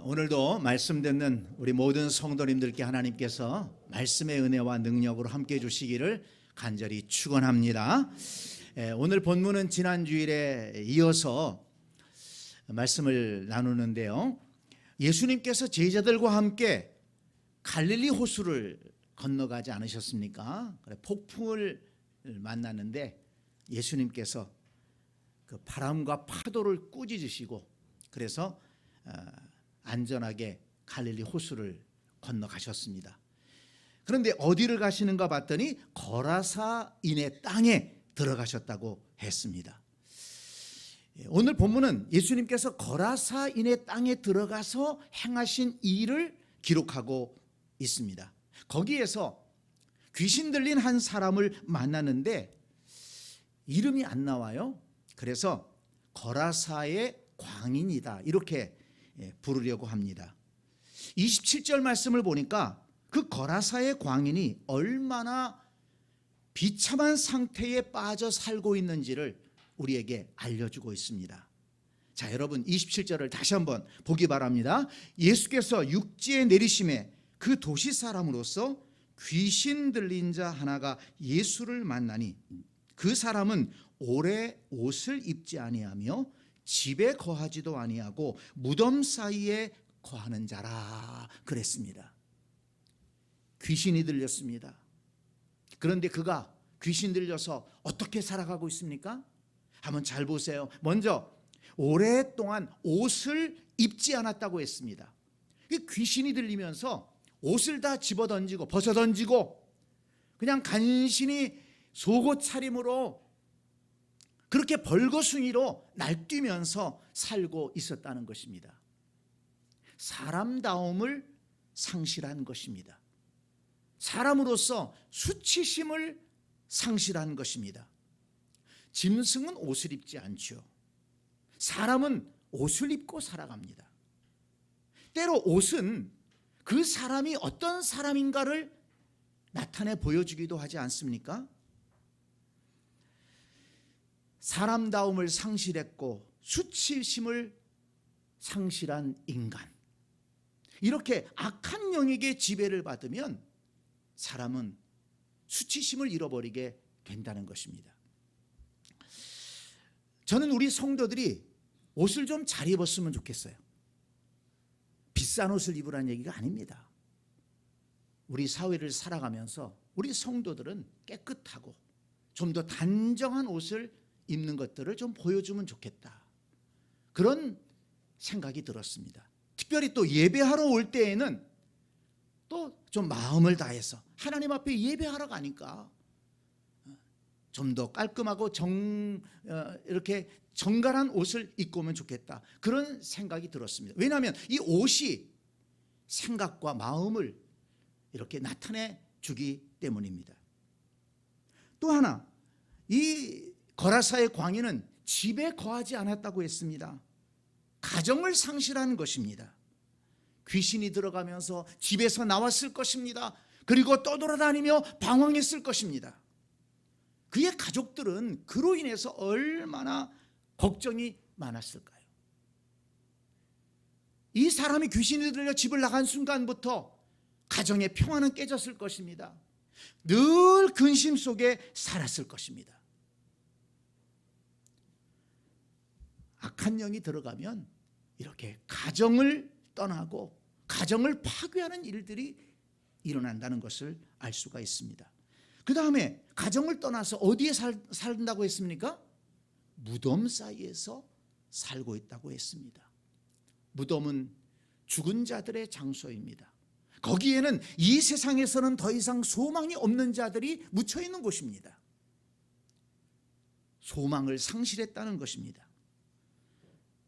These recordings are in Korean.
오늘도 말씀 듣는 우리 모든 성도님들께 하나님께서 말씀의 은혜와 능력으로 함께해 주시기를 간절히 축원합니다. 오늘 본문은 지난 주일에 이어서 말씀을 나누는데요. 예수님께서 제자들과 함께 갈릴리 호수를 건너가지 않으셨습니까? 폭풍을 만났는데 예수님께서 그 바람과 파도를 꾸짖으시고 그래서 안전하게 갈릴리 호수를 건너가셨습니다. 그런데 어디를 가시는가 봤더니 거라사인의 땅에 들어가셨다고 했습니다. 오늘 본문은 예수님께서 거라사인의 땅에 들어가서 행하신 일을 기록하고 있습니다. 거기에서 귀신 들린 한 사람을 만나는데 이름이 안 나와요. 그래서 거라사의 광인이다 이렇게 부르려고 합니다. 27절 말씀을 보니까 그 거라사의 광인이 얼마나 비참한 상태에 빠져 살고 있는지를 우리에게 알려주고 있습니다. 자, 여러분 27절을 다시 한번 보기 바랍니다. 예수께서 육지에 내리심에 그 도시 사람으로서 귀신 들린 자 하나가 예수를 만나니 그 사람은 오래 옷을 입지 아니하며 집에 거하지도 아니하고 무덤 사이에 거하는 자라 그랬습니다. 귀신이 들렸습니다. 그런데 그가 귀신 들려서 어떻게 살아가고 있습니까? 한번 잘 보세요. 먼저 오랫동안 옷을 입지 않았다고 했습니다. 귀신이 들리면서 옷을 다 집어던지고 벗어던지고 그냥 간신히 속옷 차림으로 그렇게 벌거숭이로 날뛰면서 살고 있었다는 것입니다. 사람다움을 상실한 것입니다. 사람으로서 수치심을 상실한 것입니다. 짐승은 옷을 입지 않죠. 사람은 옷을 입고 살아갑니다. 때로 옷은 그 사람이 어떤 사람인가를 나타내 보여주기도 하지 않습니까? 사람다움을 상실했고 수치심을 상실한 인간, 이렇게 악한 영에게 지배를 받으면 사람은 수치심을 잃어버리게 된다는 것입니다. 저는 우리 성도들이 옷을 좀 잘 입었으면 좋겠어요. 비싼 옷을 입으라는 얘기가 아닙니다. 우리 사회를 살아가면서 우리 성도들은 깨끗하고 좀 더 단정한 옷을 입는 것들을 좀 보여주면 좋겠다, 그런 생각이 들었습니다. 특별히 또 예배하러 올 때에는 또 좀 마음을 다해서 하나님 앞에 예배하러 가니까 좀 더 깔끔하고 이렇게 정갈한 옷을 입고 오면 좋겠다, 그런 생각이 들었습니다. 왜냐하면 이 옷이 생각과 마음을 이렇게 나타내 주기 때문입니다. 또 하나, 이 거라사의 광인은 집에 거하지 않았다고 했습니다. 가정을 상실한 것입니다. 귀신이 들어가면서 집에서 나왔을 것입니다. 그리고 떠돌아다니며 방황했을 것입니다. 그의 가족들은 그로 인해서 얼마나 걱정이 많았을까요? 이 사람이 귀신이 들려 집을 나간 순간부터 가정의 평화는 깨졌을 것입니다. 늘 근심 속에 살았을 것입니다. 악한 영이 들어가면 이렇게 가정을 떠나고 가정을 파괴하는 일들이 일어난다는 것을 알 수가 있습니다. 그 다음에 가정을 떠나서 어디에 산다고 했습니까? 무덤 사이에서 살고 있다고 했습니다. 무덤은 죽은 자들의 장소입니다. 거기에는 이 세상에서는 더 이상 소망이 없는 자들이 묻혀 있는 곳입니다. 소망을 상실했다는 것입니다.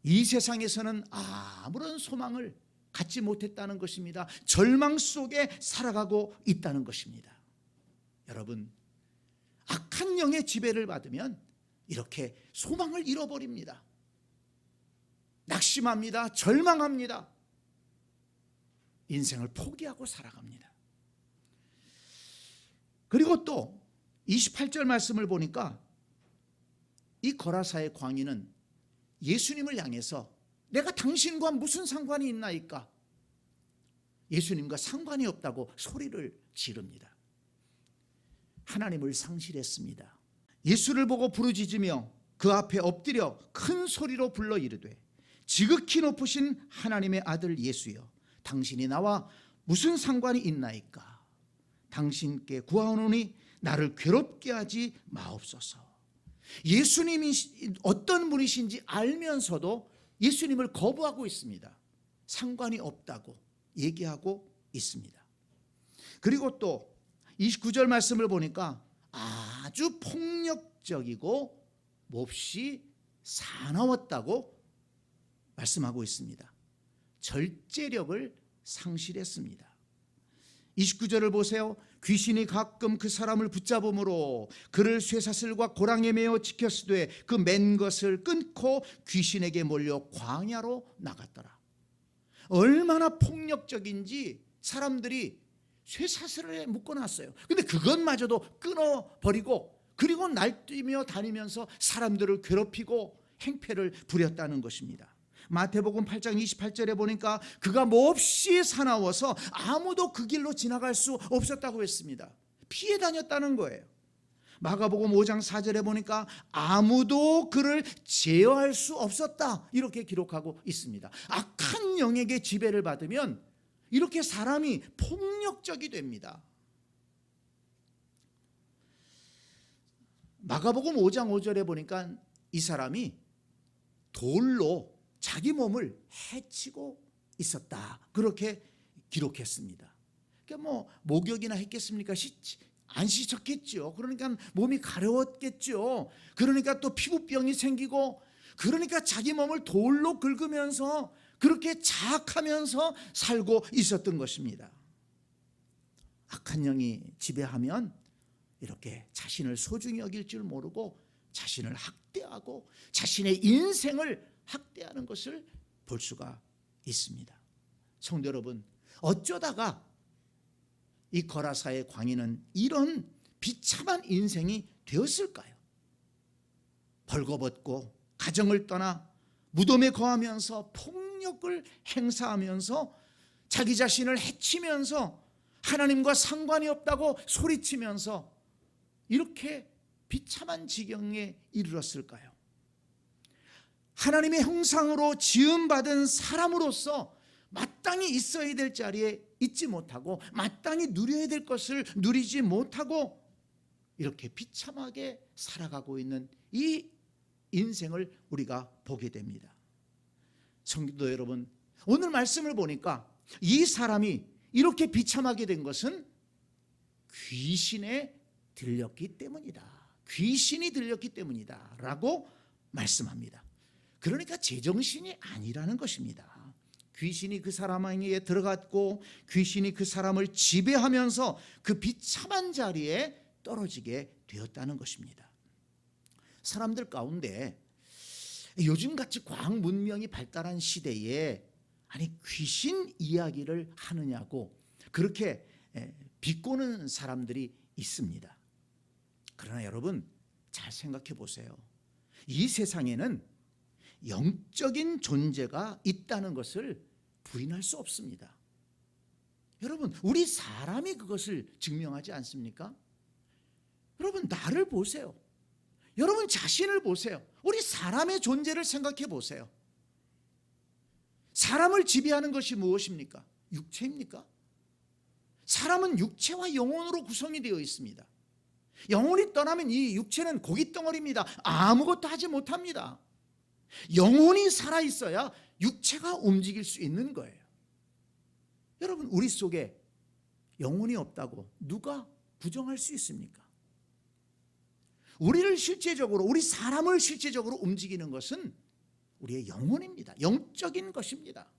이 세상에서는 아무런 소망을 갖지 못했다는 것입니다. 절망 속에 살아가고 있다는 것입니다. 여러분, 악한 영의 지배를 받으면 이렇게 소망을 잃어버립니다. 낙심합니다. 절망합니다. 인생을 포기하고 살아갑니다. 그리고 또 28절 말씀을 보니까 이 거라사의 광인은 예수님을 향해서 내가 당신과 무슨 상관이 있나이까? 예수님과 상관이 없다고 소리를 지릅니다. 하나님을 상실했습니다. 예수를 보고 부르짖으며 그 앞에 엎드려 큰 소리로 불러 이르되 지극히 높으신 하나님의 아들 예수여, 당신이 나와 무슨 상관이 있나이까? 당신께 구하오노니 나를 괴롭게 하지 마옵소서. 예수님이 어떤 분이신지 알면서도 예수님을 거부하고 있습니다. 상관이 없다고 얘기하고 있습니다. 그리고 또 29절 말씀을 보니까 아주 폭력적이고 몹시 사나웠다고 말씀하고 있습니다. 절제력을 상실했습니다. 29절을 보세요. 귀신이 가끔 그 사람을 붙잡음으로 그를 쇠사슬과 고랑에 매어 지켰으되 그 맨 것을 끊고 귀신에게 몰려 광야로 나갔더라. 얼마나 폭력적인지 사람들이 쇠사슬에 묶어놨어요. 근데 그것마저도 끊어버리고 그리고 날뛰며 다니면서 사람들을 괴롭히고 행패를 부렸다는 것입니다. 마태복음 8장 28절에 보니까 그가 몹시 사나워서 아무도 그 길로 지나갈 수 없었다고 했습니다. 피해 다녔다는 거예요. 마가복음 5장 4절에 보니까 아무도 그를 제어할 수 없었다, 이렇게 기록하고 있습니다. 악한 영에게 지배를 받으면 이렇게 사람이 폭력적이 됩니다. 마가복음 5장 5절에 보니까 이 사람이 돌로 자기 몸을 해치고 있었다, 그렇게 기록했습니다. 그러니까 목욕이나 했겠습니까? 안 씻었겠죠. 그러니까 몸이 가려웠겠죠. 그러니까 또 피부병이 생기고, 그러니까 자기 몸을 돌로 긁으면서 그렇게 자학하면서 살고 있었던 것입니다. 악한 영이 지배하면 이렇게 자신을 소중히 여길 줄 모르고 자신을 학대하고 자신의 인생을 학대하는 것을 볼 수가 있습니다. 성도 여러분, 어쩌다가 이 거라사의 광인은 이런 비참한 인생이 되었을까요? 벌거벗고 가정을 떠나 무덤에 거하면서 폭력을 행사하면서 자기 자신을 해치면서 하나님과 상관이 없다고 소리치면서 이렇게 비참한 지경에 이르렀을까요? 하나님의 형상으로 지음받은 사람으로서 마땅히 있어야 될 자리에 있지 못하고 마땅히 누려야 될 것을 누리지 못하고 이렇게 비참하게 살아가고 있는 이 인생을 우리가 보게 됩니다. 성도 여러분, 오늘 말씀을 보니까 이 사람이 이렇게 비참하게 된 것은 귀신에 들렸기 때문이다. 귀신이 들렸기 때문이다 라고 말씀합니다. 그러니까 제정신이 아니라는 것입니다. 귀신이 그 사람에게 들어갔고 귀신이 그 사람을 지배하면서 그 비참한 자리에 떨어지게 되었다는 것입니다. 사람들 가운데 요즘같이 과학 문명이 발달한 시대에 귀신 이야기를 하느냐고 그렇게 비꼬는 사람들이 있습니다. 그러나 여러분, 잘 생각해 보세요. 이 세상에는 영적인 존재가 있다는 것을 부인할 수 없습니다. 여러분, 우리 사람이 그것을 증명하지 않습니까? 여러분, 나를 보세요. 여러분 자신을 보세요. 우리 사람의 존재를 생각해 보세요. 사람을 지배하는 것이 무엇입니까? 육체입니까? 사람은 육체와 영혼으로 구성이 되어 있습니다. 영혼이 떠나면 이 육체는 고깃덩어리입니다. 아무것도 하지 못합니다. 영혼이 살아있어야 육체가 움직일 수 있는 거예요. 여러분, 우리 속에 영혼이 없다고 누가 부정할 수 있습니까? 우리를 실제적으로, 우리 사람을 실제적으로 움직이는 것은 우리의 영혼입니다. 영적인 것입니다.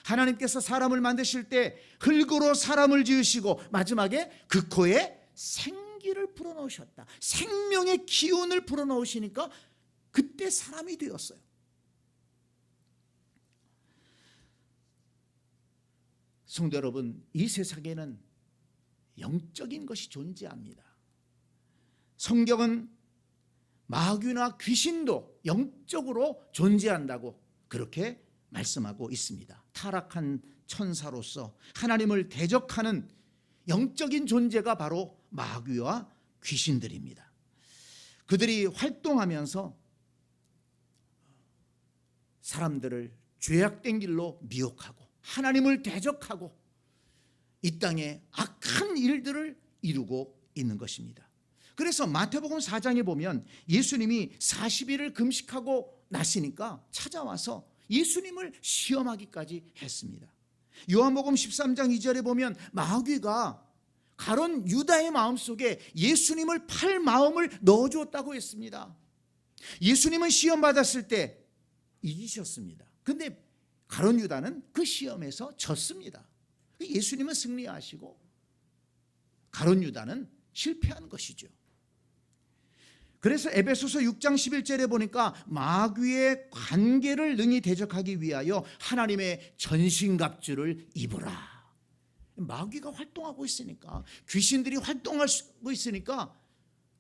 하나님께서 사람을 만드실 때 흙으로 사람을 지으시고 마지막에 그 코에 생기를 불어넣으셨다. 생명의 기운을 불어넣으시니까 그때 사람이 되었어요. 성도 여러분, 이 세상에는 영적인 것이 존재합니다. 성경은 마귀나 귀신도 영적으로 존재한다고 그렇게 말씀하고 있습니다. 타락한 천사로서 하나님을 대적하는 영적인 존재가 바로 마귀와 귀신들입니다. 그들이 활동하면서 사람들을 죄악된 길로 미혹하고 하나님을 대적하고 이 땅에 악한 일들을 이루고 있는 것입니다. 그래서 마태복음 4장에 보면 예수님이 40일을 금식하고 나시니까 찾아와서 예수님을 시험하기까지 했습니다. 요한복음 13장 2절에 보면 마귀가 가론 유다의 마음속에 예수님을 팔 마음을 넣어주었다고 했습니다. 예수님은 시험받았을 때 이기셨습니다. 그런데 가론 유다는 그 시험에서 졌습니다. 예수님은 승리하시고 가론 유다는 실패한 것이죠. 그래서 에베소서 6장 11절에 보니까 마귀의 관계를 능히 대적하기 위하여 하나님의 전신갑주를 입으라. 마귀가 활동하고 있으니까, 귀신들이 활동하고 있으니까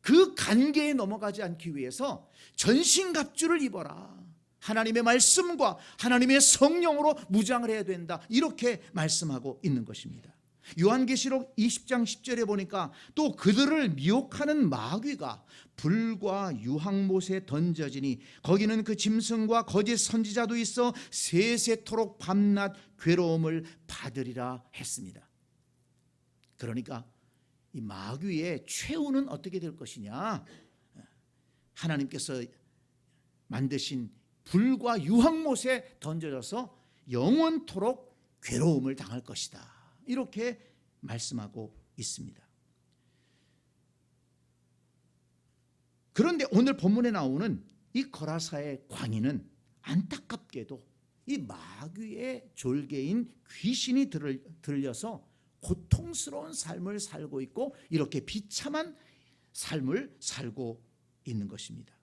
그 관계에 넘어가지 않기 위해서 전신갑주를 입어라. 하나님의 말씀과 하나님의 성령으로 무장을 해야 된다. 이렇게 말씀하고 있는 것입니다. 요한계시록 20장 10절에 보니까 또 그들을 미혹하는 마귀가 불과 유황못에 던져지니 거기는 그 짐승과 거짓 선지자도 있어 세세토록 밤낮 괴로움을 받으리라 했습니다. 그러니까 이 마귀의 최후는 어떻게 될 것이냐? 하나님께서 만드신 불과 유황못에 던져져서 영원토록 괴로움을 당할 것이다. 이렇게 말씀하고 있습니다. 그런데 오늘 본문에 나오는 이 거라사의 광인은 안타깝게도 이 마귀의 졸개인 귀신이 들려서 고통스러운 삶을 살고 있고 이렇게 비참한 삶을 살고 있는 것입니다.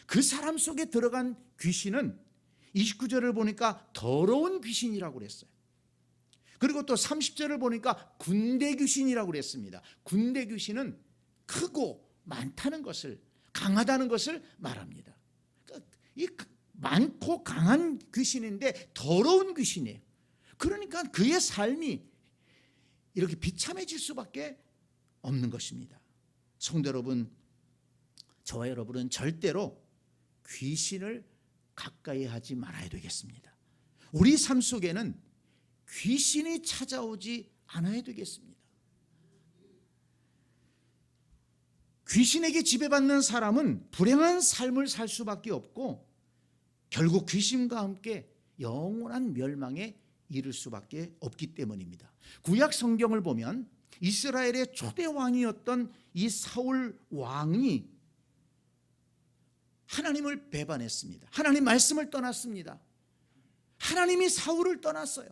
그 사람 속에 들어간 귀신은 29절을 보니까 더러운 귀신이라고 그랬어요. 그리고 또 30절을 보니까 군대 귀신이라고 그랬습니다. 군대 귀신은 크고 많다는 것을, 강하다는 것을 말합니다. 이 많고 강한 귀신인데 더러운 귀신이에요. 그러니까 그의 삶이 이렇게 비참해질 수밖에 없는 것입니다. 성도 여러분, 저와 여러분은 절대로 귀신을 가까이 하지 말아야 되겠습니다. 우리 삶 속에는 귀신이 찾아오지 않아야 되겠습니다. 귀신에게 지배받는 사람은 불행한 삶을 살 수밖에 없고 결국 귀신과 함께 영원한 멸망에 이를 수밖에 없기 때문입니다. 구약 성경을 보면 이스라엘의 초대 왕이었던 이 사울 왕이 하나님을 배반했습니다. 하나님 말씀을 떠났습니다. 하나님이 사울을 떠났어요.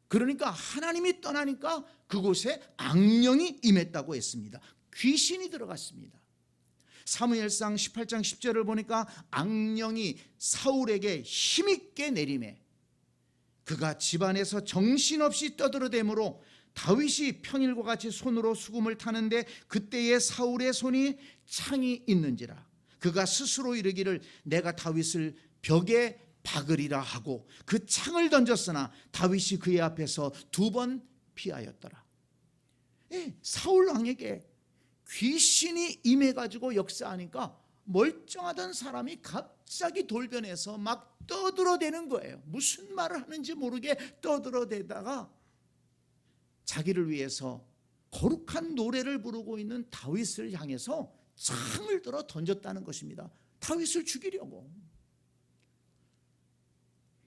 그러니까 하나님이 떠나니까 그곳에 악령이 임했다고 했습니다. 귀신이 들어갔습니다. 사무엘상 18장 10절을 보니까 악령이 사울에게 힘있게 내림에 그가 집안에서 정신없이 떠들어대므로 다윗이 평일과 같이 손으로 수금을 타는데 그때에 사울의 손이 창이 있는지라 그가 스스로 이르기를 내가 다윗을 벽에 박으리라 하고 그 창을 던졌으나 다윗이 그의 앞에서 2번 피하였더라. 사울 왕에게 귀신이 임해가지고 역사하니까 멀쩡하던 사람이 갑자기 돌변해서 막 떠들어대는 거예요. 무슨 말을 하는지 모르게 떠들어대다가 자기를 위해서 거룩한 노래를 부르고 있는 다윗을 향해서 창을 들어 던졌다는 것입니다. 다윗을 죽이려고.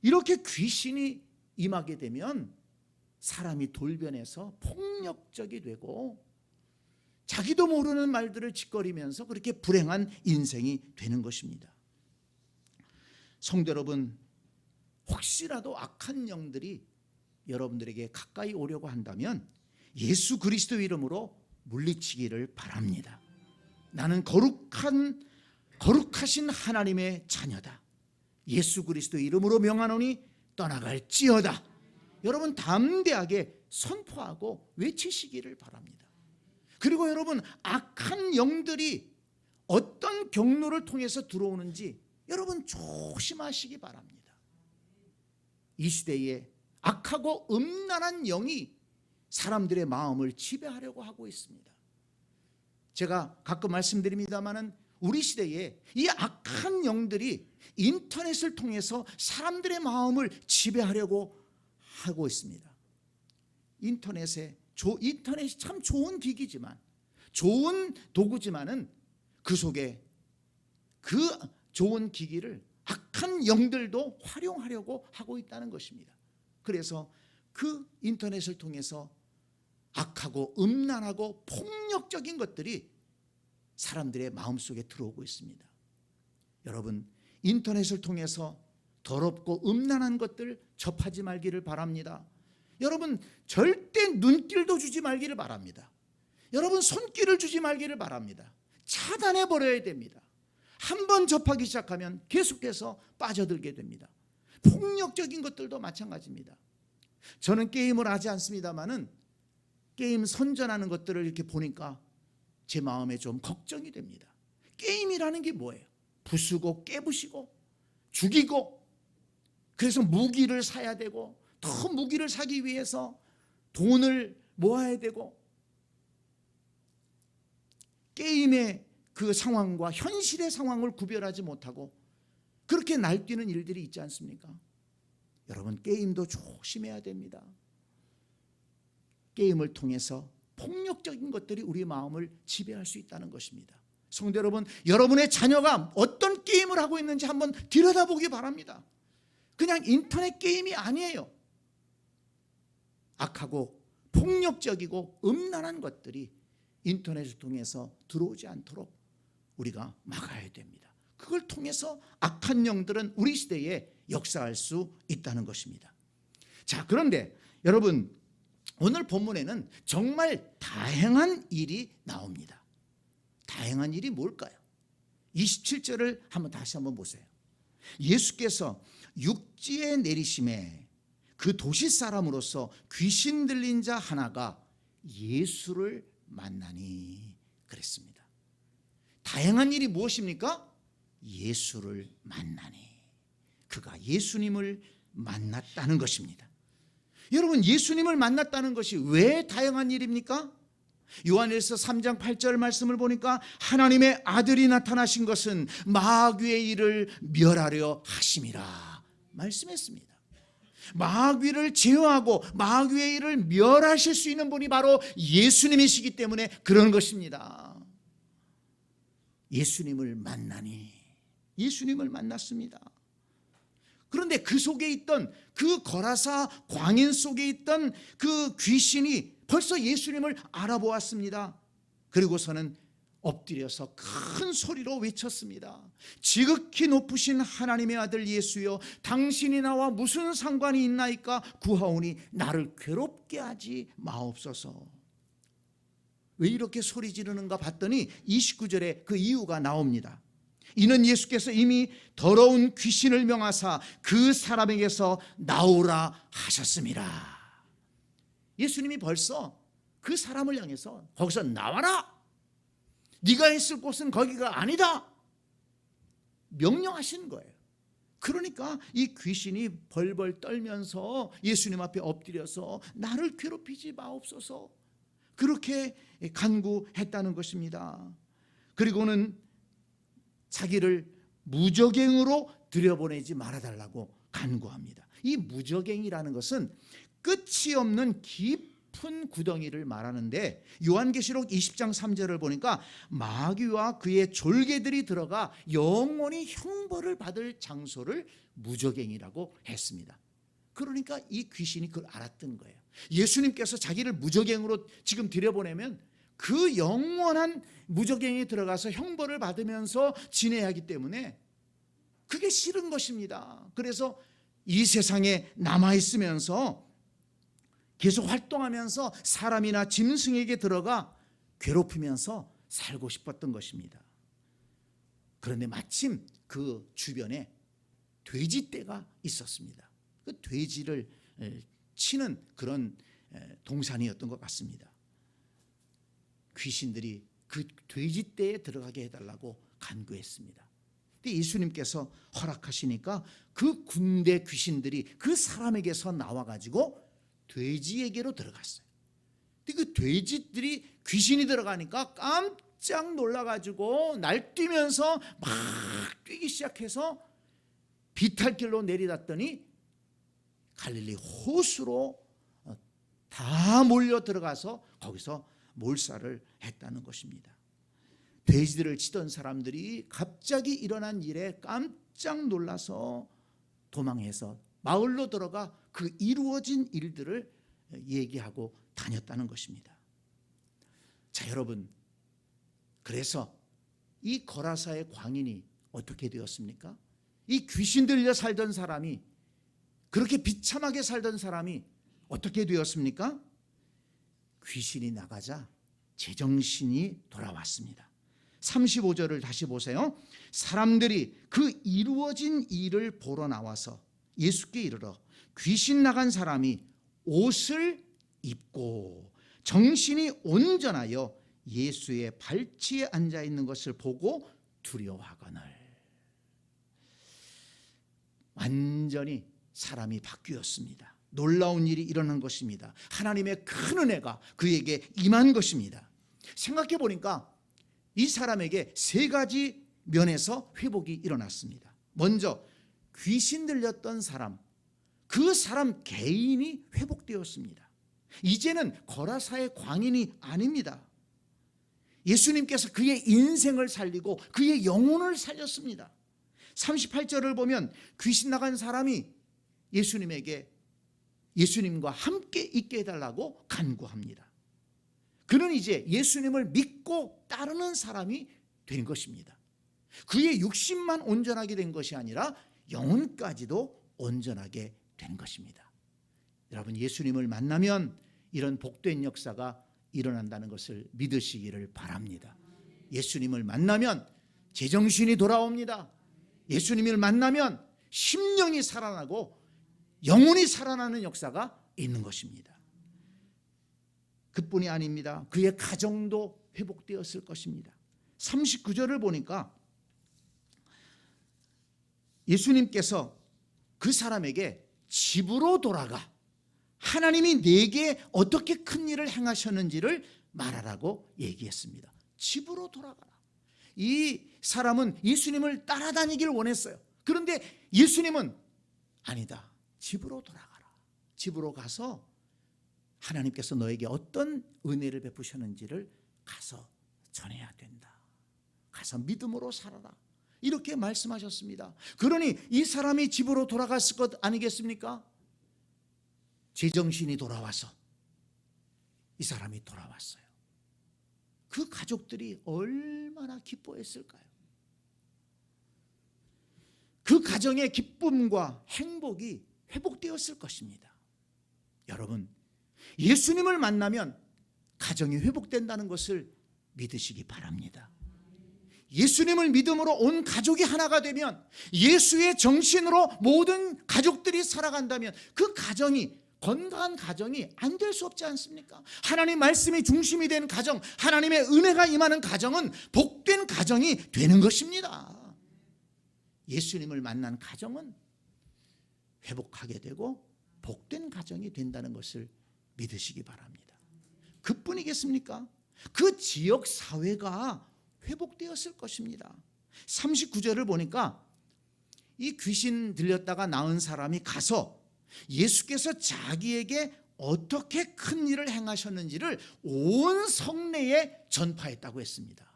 이렇게 귀신이 임하게 되면 사람이 돌변해서 폭력적이 되고 자기도 모르는 말들을 짓거리면서 그렇게 불행한 인생이 되는 것입니다. 성도 여러분, 혹시라도 악한 영들이 여러분들에게 가까이 오려고 한다면 예수 그리스도 이름으로 물리치기를 바랍니다. 나는 거룩하신 하나님의 자녀다. 예수 그리스도 이름으로 명하노니 떠나갈지어다. 여러분 담대하게 선포하고 외치시기를 바랍니다. 그리고 여러분 악한 영들이 어떤 경로를 통해서 들어오는지 여러분 조심하시기 바랍니다. 이 시대에 악하고 음란한 영이 사람들의 마음을 지배하려고 하고 있습니다. 제가 가끔 말씀드립니다마는 우리 시대에 이 악한 영들이 인터넷을 통해서 사람들의 마음을 지배하려고 하고 있습니다. 인터넷이 참 좋은 기기지만, 좋은 도구지만은 그 속에 그 좋은 기기를 악한 영들도 활용하려고 하고 있다는 것입니다. 그래서 그 인터넷을 통해서 악하고 음란하고 폭력적인 것들이 사람들의 마음속에 들어오고 있습니다. 여러분, 인터넷을 통해서 더럽고 음란한 것들 접하지 말기를 바랍니다. 여러분, 절대 눈길도 주지 말기를 바랍니다. 여러분, 손길을 주지 말기를 바랍니다. 차단해 버려야 됩니다. 한번 접하기 시작하면 계속해서 빠져들게 됩니다. 폭력적인 것들도 마찬가지입니다. 저는 게임을 하지 않습니다만은 게임 선전하는 것들을 이렇게 보니까 제 마음에 좀 걱정이 됩니다. 게임이라는 게 뭐예요? 부수고 깨부시고 죽이고, 그래서 무기를 사야 되고, 더 무기를 사기 위해서 돈을 모아야 되고, 게임의 그 상황과 현실의 상황을 구별하지 못하고 그렇게 날뛰는 일들이 있지 않습니까? 여러분, 게임도 조심해야 됩니다. 게임을 통해서 폭력적인 것들이 우리 마음을 지배할 수 있다는 것입니다. 성도 여러분, 여러분의 자녀가 어떤 게임을 하고 있는지 한번 들여다보기 바랍니다. 그냥 인터넷 게임이 아니에요. 악하고 폭력적이고 음란한 것들이 인터넷을 통해서 들어오지 않도록 우리가 막아야 됩니다. 그걸 통해서 악한 영들은 우리 시대에 역사할 수 있다는 것입니다. 자, 그런데 여러분, 오늘 본문에는 정말 다행한 일이 나옵니다. 다행한 일이 뭘까요? 27절을 다시 한번 보세요. 예수께서 육지에 내리심에 그 도시 사람으로서 귀신 들린 자 하나가 예수를 만나니 그랬습니다. 다행한 일이 무엇입니까? 예수를 만나니. 그가 예수님을 만났다는 것입니다. 여러분, 예수님을 만났다는 것이 왜 다행한 일입니까? 요한일서 3장 8절 말씀을 보니까 하나님의 아들이 나타나신 것은 마귀의 일을 멸하려 하심이라 말씀했습니다. 마귀를 제어하고 마귀의 일을 멸하실 수 있는 분이 바로 예수님이시기 때문에 그런 것입니다. 예수님을 만나니, 예수님을 만났습니다. 그런데 그 속에 있던, 그 거라사 광인 속에 있던 그 귀신이 벌써 예수님을 알아보았습니다. 그리고서는 엎드려서 큰 소리로 외쳤습니다. 지극히 높으신 하나님의 아들 예수여, 당신이 나와 무슨 상관이 있나이까? 구하오니 나를 괴롭게 하지 마옵소서. 왜 이렇게 소리 지르는가 봤더니 29절에 그 이유가 나옵니다. 이는 예수께서 이미 더러운 귀신을 명하사 그 사람에게서 나오라 하셨습니다. 예수님이 벌써 그 사람을 향해서 거기서 나와라, 네가 있을 곳은 거기가 아니다, 명령하신 거예요. 그러니까 이 귀신이 벌벌 떨면서 예수님 앞에 엎드려서 나를 괴롭히지 마옵소서, 그렇게 간구했다는 것입니다. 그리고는 자기를 무저갱으로 들여보내지 말아달라고 간구합니다. 이 무저갱이라는 것은 끝이 없는 깊은 구덩이를 말하는데, 요한계시록 20장 3절을 보니까 마귀와 그의 졸개들이 들어가 영원히 형벌을 받을 장소를 무저갱이라고 했습니다. 그러니까 이 귀신이 그걸 알았던 거예요. 예수님께서 자기를 무저갱으로 지금 들여보내면 그 영원한 무저갱에 들어가서 형벌을 받으면서 지내야 하기 때문에 그게 싫은 것입니다. 그래서 이 세상에 남아있으면서 계속 활동하면서 사람이나 짐승에게 들어가 괴롭히면서 살고 싶었던 것입니다. 그런데 마침 그 주변에 돼지떼가 있었습니다. 그 돼지를 치는 그런 동산이었던 것 같습니다. 귀신들이 그 돼지떼에 들어가게 해달라고 간구했습니다. 근데 예수님께서 허락하시니까 그 군대 귀신들이 그 사람에게서 나와가지고 돼지에게로 들어갔어요. 근데 그 돼지들이 귀신이 들어가니까 깜짝 놀라가지고 날뛰면서 막 뛰기 시작해서 비탈길로 내리닫더니 갈릴리 호수로 다 몰려 들어가서 거기서 몰살을 했다는 것입니다. 돼지들을 치던 사람들이 갑자기 일어난 일에 깜짝 놀라서 도망해서 마을로 들어가 그 이루어진 일들을 얘기하고 다녔다는 것입니다. 자, 여러분, 그래서 이 거라사의 광인이 어떻게 되었습니까? 이 귀신 들려 살던 사람이, 그렇게 비참하게 살던 사람이 어떻게 되었습니까? 귀신이 나가자 제정신이 돌아왔습니다. 35절을 다시 보세요. 사람들이 그 이루어진 일을 보러 나와서 예수께 이르러 귀신 나간 사람이 옷을 입고 정신이 온전하여 예수의 발치에 앉아 있는 것을 보고 두려워하거늘. 완전히 사람이 바뀌었습니다. 놀라운 일이 일어난 것입니다. 하나님의 큰 은혜가 그에게 임한 것입니다. 생각해 보니까 이 사람에게 세 가지 면에서 회복이 일어났습니다. 먼저 귀신 들렸던 사람, 그 사람 개인이 회복되었습니다. 이제는 거라사의 광인이 아닙니다. 예수님께서 그의 인생을 살리고 그의 영혼을 살렸습니다. 38절을 보면 귀신 나간 사람이 예수님에게 예수님과 함께 있게 해달라고 간구합니다. 그는 이제 예수님을 믿고 따르는 사람이 된 것입니다. 그의 육신만 온전하게 된 것이 아니라 영혼까지도 온전하게 된 것입니다. 여러분, 예수님을 만나면 이런 복된 역사가 일어난다는 것을 믿으시기를 바랍니다. 예수님을 만나면 제정신이 돌아옵니다. 예수님을 만나면 심령이 살아나고 영혼이 살아나는 역사가 있는 것입니다. 그뿐이 아닙니다. 그의 가정도 회복되었을 것입니다. 39절을 보니까 예수님께서 그 사람에게 집으로 돌아가 하나님이 내게 어떻게 큰 일을 행하셨는지를 말하라고 얘기했습니다. 집으로 돌아가라. 이 사람은 예수님을 따라다니길 원했어요. 그런데 예수님은 아니다. 집으로 돌아가라. 집으로 가서 하나님께서 너에게 어떤 은혜를 베푸셨는지를 가서 전해야 된다. 가서 믿음으로 살아라. 이렇게 말씀하셨습니다. 그러니 이 사람이 집으로 돌아갔을 것 아니겠습니까? 제정신이 돌아와서 이 사람이 돌아왔어요. 그 가족들이 얼마나 기뻐했을까요? 그 가정의 기쁨과 행복이 회복되었을 것입니다. 여러분, 예수님을 만나면 가정이 회복된다는 것을 믿으시기 바랍니다. 예수님을 믿음으로 온 가족이 하나가 되면, 예수의 정신으로 모든 가족들이 살아간다면 그 가정이, 건강한 가정이 안 될 수 없지 않습니까? 하나님 말씀이 중심이 된 가정, 하나님의 은혜가 임하는 가정은 복된 가정이 되는 것입니다. 예수님을 만난 가정은 회복하게 되고 복된 가정이 된다는 것을 믿으시기 바랍니다. 그뿐이겠습니까? 그 지역 사회가 회복되었을 것입니다. 39절을 보니까 이 귀신 들렸다가 나은 사람이 가서 예수께서 자기에게 어떻게 큰 일을 행하셨는지를 온 성내에 전파했다고 했습니다.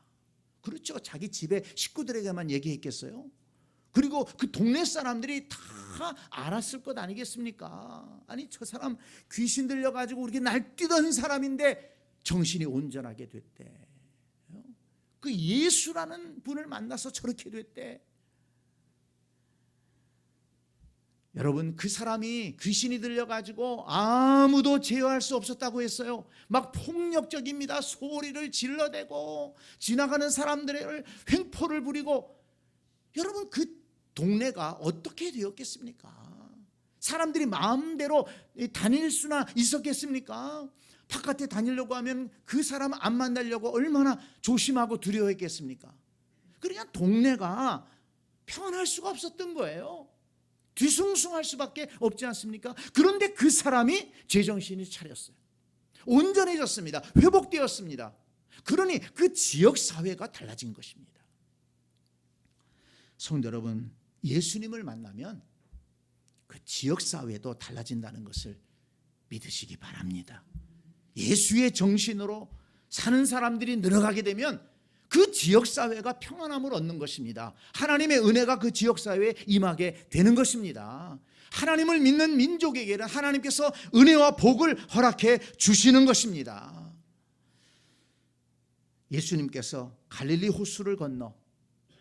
그렇죠. 자기 집에 식구들에게만 얘기했겠어요? 그리고 그 동네 사람들이 다 알았을 것 아니겠습니까? 아니, 저 사람 귀신 들려가지고 이렇게 날뛰던 사람인데 정신이 온전하게 됐대. 그 예수라는 분을 만나서 저렇게 됐대. 여러분, 그 사람이 귀신이 들려가지고 아무도 제어할 수 없었다고 했어요. 막 폭력적입니다. 소리를 질러대고 지나가는 사람들을 횡포를 부리고. 여러분, 그 동네가 어떻게 되었겠습니까? 사람들이 마음대로 다닐 수나 있었겠습니까? 바깥에 다니려고 하면 그 사람 안 만나려고 얼마나 조심하고 두려워했겠습니까? 그러니까 동네가 평안할 수가 없었던 거예요. 뒤숭숭할 수밖에 없지 않습니까? 그런데 그 사람이 제정신이 차렸어요. 온전해졌습니다. 회복되었습니다. 그러니 그 지역사회가 달라진 것입니다. 성도 여러분, 예수님을 만나면 그 지역사회도 달라진다는 것을 믿으시기 바랍니다. 예수의 정신으로 사는 사람들이 늘어가게 되면 그 지역사회가 평안함을 얻는 것입니다. 하나님의 은혜가 그 지역사회에 임하게 되는 것입니다. 하나님을 믿는 민족에게는 하나님께서 은혜와 복을 허락해 주시는 것입니다. 예수님께서 갈릴리 호수를 건너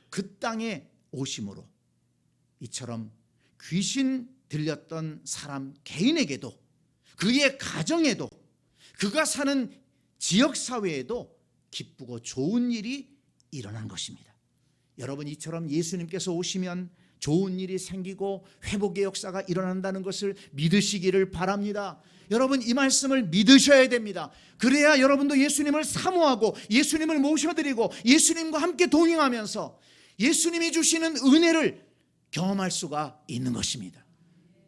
그 땅에 오심으로 이처럼 귀신 들렸던 사람 개인에게도, 그의 가정에도, 그가 사는 지역사회에도 기쁘고 좋은 일이 일어난 것입니다. 여러분, 이처럼 예수님께서 오시면 좋은 일이 생기고 회복의 역사가 일어난다는 것을 믿으시기를 바랍니다. 여러분, 이 말씀을 믿으셔야 됩니다. 그래야 여러분도 예수님을 사모하고 예수님을 모셔드리고 예수님과 함께 동행하면서 예수님이 주시는 은혜를 경험할 수가 있는 것입니다.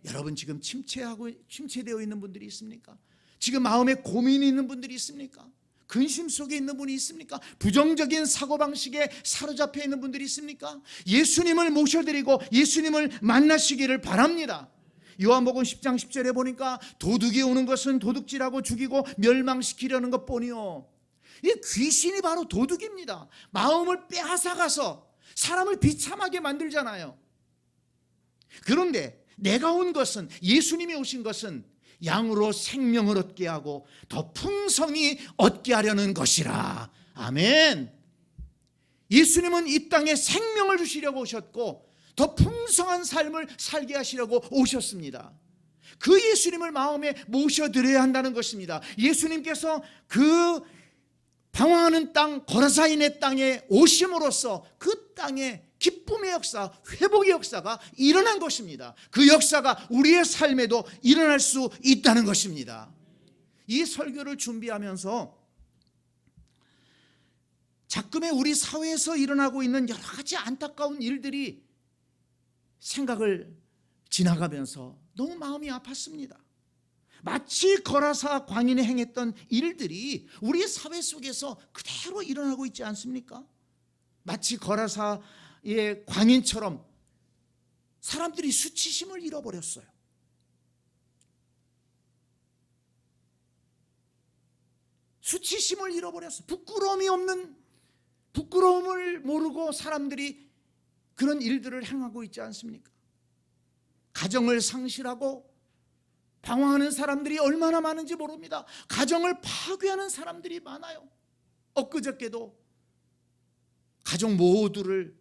여러분, 지금 침체되어 있는 분들이 있습니까? 지금 마음에 고민이 있는 분들이 있습니까? 근심 속에 있는 분이 있습니까? 부정적인 사고방식에 사로잡혀 있는 분들이 있습니까? 예수님을 모셔드리고 예수님을 만나시기를 바랍니다. 요한복음 10장 10절에 보니까 도둑이 오는 것은 도둑질하고 죽이고 멸망시키려는 것뿐이요. 이 귀신이 바로 도둑입니다. 마음을 빼앗아가서 사람을 비참하게 만들잖아요. 그런데 내가 온 것은, 예수님이 오신 것은 양으로 생명을 얻게 하고 더 풍성히 얻게 하려는 것이라. 아멘. 예수님은 이 땅에 생명을 주시려고 오셨고 더 풍성한 삶을 살게 하시려고 오셨습니다. 그 예수님을 마음에 모셔드려야 한다는 것입니다. 예수님께서 그 방황하는 땅 거라사인의 땅에 오심으로써 그 땅에 기쁨의 역사, 회복의 역사가 일어난 것입니다. 그 역사가 우리의 삶에도 일어날 수 있다는 것입니다. 이 설교를 준비하면서 자꾸의 우리 사회에서 일어나고 있는 여러 가지 안타까운 일들이 생각을 지나가면서 너무 마음이 아팠습니다. 마치 거라사 광인이 행했던 일들이 우리 사회 속에서 그대로 일어나고 있지 않습니까? 마치 거라사의 광인처럼 사람들이 수치심을 잃어버렸어요. 수치심을 잃어버렸어요. 부끄러움을 모르고 사람들이 그런 일들을 행하고 있지 않습니까? 가정을 상실하고 방황하는 사람들이 얼마나 많은지 모릅니다. 가정을 파괴하는 사람들이 많아요. 엊그저께도 가족 모두를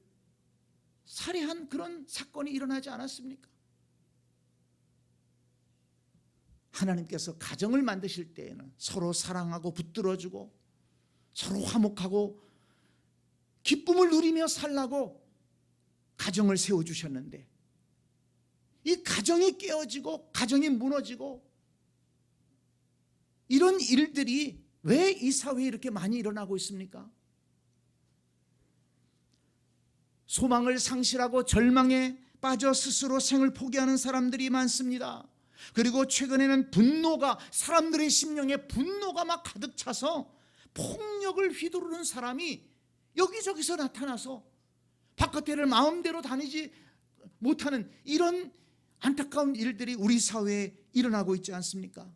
살해한 그런 사건이 일어나지 않았습니까? 하나님께서 가정을 만드실 때에는 서로 사랑하고 붙들어주고 서로 화목하고 기쁨을 누리며 살라고 가정을 세워주셨는데 이 가정이 깨어지고 가정이 무너지고 이런 일들이 왜 이 사회에 이렇게 많이 일어나고 있습니까? 소망을 상실하고 절망에 빠져 스스로 생을 포기하는 사람들이 많습니다. 그리고 최근에는 사람들의 심령에 분노가 막 가득 차서 폭력을 휘두르는 사람이 여기저기서 나타나서 바깥에를 마음대로 다니지 못하는 이런 안타까운 일들이 우리 사회에 일어나고 있지 않습니까?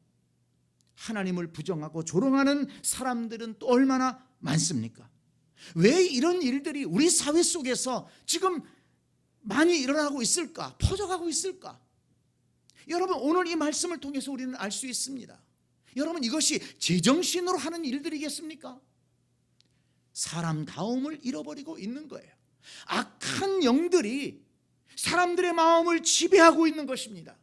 하나님을 부정하고 조롱하는 사람들은 또 얼마나 많습니까? 왜 이런 일들이 우리 사회 속에서 지금 많이 일어나고 있을까? 퍼져가고 있을까? 여러분, 오늘 이 말씀을 통해서 우리는 알 수 있습니다. 여러분, 이것이 제정신으로 하는 일들이겠습니까? 사람다움을 잃어버리고 있는 거예요. 악한 영들이 사람들의 마음을 지배하고 있는 것입니다.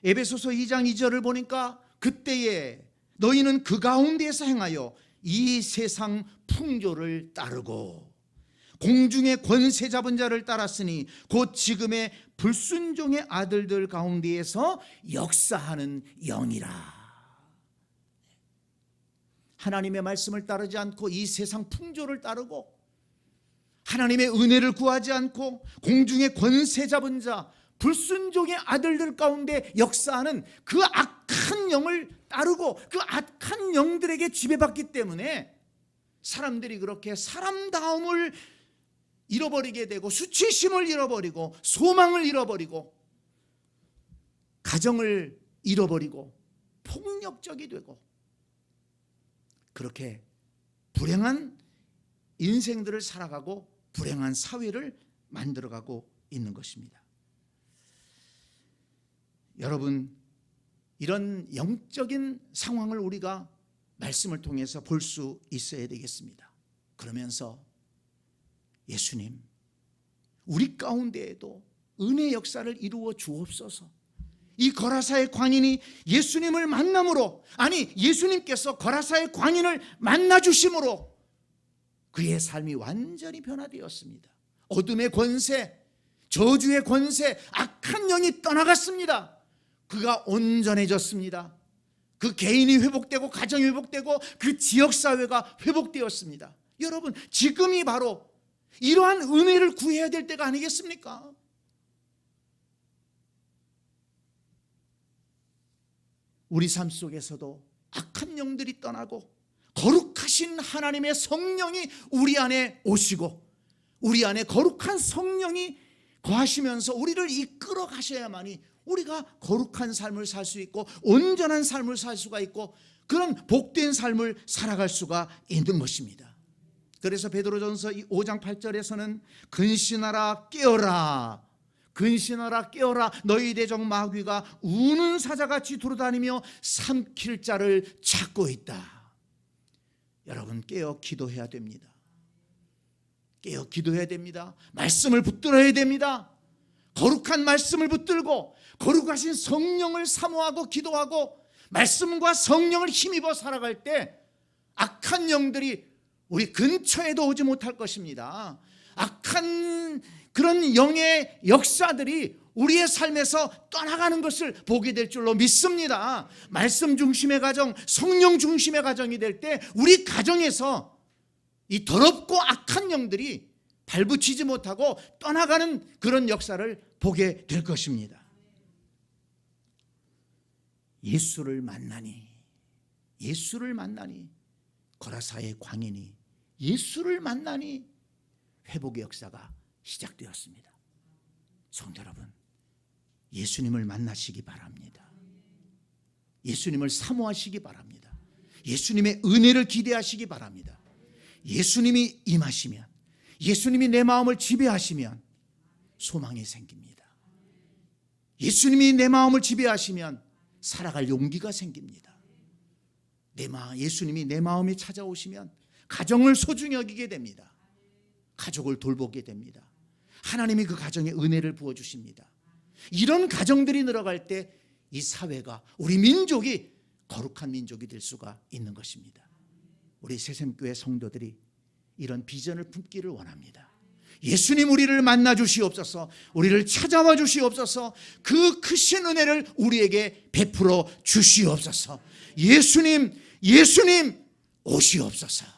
에베소서 2장 2절을 보니까 그때에 너희는 그 가운데에서 행하여 이 세상 풍조를 따르고 공중의 권세 잡은 자를 따랐으니 곧 지금의 불순종의 아들들 가운데에서 역사하는 영이라. 하나님의 말씀을 따르지 않고 이 세상 풍조를 따르고 하나님의 은혜를 구하지 않고 공중의 권세 잡은 자, 불순종의 아들들 가운데 역사하는 그 악한 영을 따르고 그 악한 영들에게 지배받기 때문에 사람들이 그렇게 사람다움을 잃어버리게 되고 수치심을 잃어버리고 소망을 잃어버리고 가정을 잃어버리고 폭력적이 되고 그렇게 불행한 인생들을 살아가고 불행한 사회를 만들어가고 있는 것입니다. 여러분, 이런 영적인 상황을 우리가 말씀을 통해서 볼 수 있어야 되겠습니다. 그러면서 예수님, 우리 가운데에도 은혜 역사를 이루어 주옵소서. 이 거라사의 광인이 예수님을 만남으로, 아니 예수님께서 거라사의 광인을 만나 주심으로 그의 삶이 완전히 변화되었습니다. 어둠의 권세, 저주의 권세, 악한 영이 떠나갔습니다. 그가 온전해졌습니다. 그 개인이 회복되고 가정이 회복되고 그 지역사회가 회복되었습니다. 여러분, 지금이 바로 이러한 은혜를 구해야 될 때가 아니겠습니까? 우리 삶 속에서도 악한 영들이 떠나고 거룩하신 하나님의 성령이 우리 안에 오시고 우리 안에 거룩한 성령이 거하시면서 우리를 이끌어 가셔야만이 우리가 거룩한 삶을 살 수 있고 온전한 삶을 살 수가 있고 그런 복된 삶을 살아갈 수가 있는 것입니다. 그래서 베드로전서 5장 8절에서는 근신하라 깨어라, 근신하라 깨어라, 너희 대적 마귀가 우는 사자같이 돌아다니며 삼킬 자를 찾고 있다. 여러분, 깨어 기도해야 됩니다. 깨어 기도해야 됩니다. 말씀을 붙들어야 됩니다. 거룩한 말씀을 붙들고 거룩하신 성령을 사모하고 기도하고 말씀과 성령을 힘입어 살아갈 때 악한 영들이 우리 근처에도 오지 못할 것입니다. 악한 그런 영의 역사들이 우리의 삶에서 떠나가는 것을 보게 될 줄로 믿습니다. 말씀 중심의 가정, 성령 중심의 가정이 될 때 우리 가정에서 이 더럽고 악한 영들이 발붙이지 못하고 떠나가는 그런 역사를 보게 될 것입니다. 예수를 만나니 거라사의 광인이 예수를 만나니 회복의 역사가 시작되었습니다. 성도 여러분, 예수님을 만나시기 바랍니다. 예수님을 사모하시기 바랍니다. 예수님의 은혜를 기대하시기 바랍니다. 예수님이 임하시면, 예수님이 내 마음을 지배하시면 소망이 생깁니다. 예수님이 내 마음을 지배하시면 살아갈 용기가 생깁니다. 예수님이 내 마음에 찾아오시면 가정을 소중히 여기게 됩니다. 가족을 돌보게 됩니다. 하나님이 그 가정에 은혜를 부어주십니다. 이런 가정들이 늘어갈 때 이 사회가, 우리 민족이 거룩한 민족이 될 수가 있는 것입니다. 우리 새샘교회 성도들이 이런 비전을 품기를 원합니다. 예수님, 우리를 만나 주시옵소서. 우리를 찾아와 주시옵소서. 그 크신 은혜를 우리에게 베풀어 주시옵소서. 예수님 오시옵소서.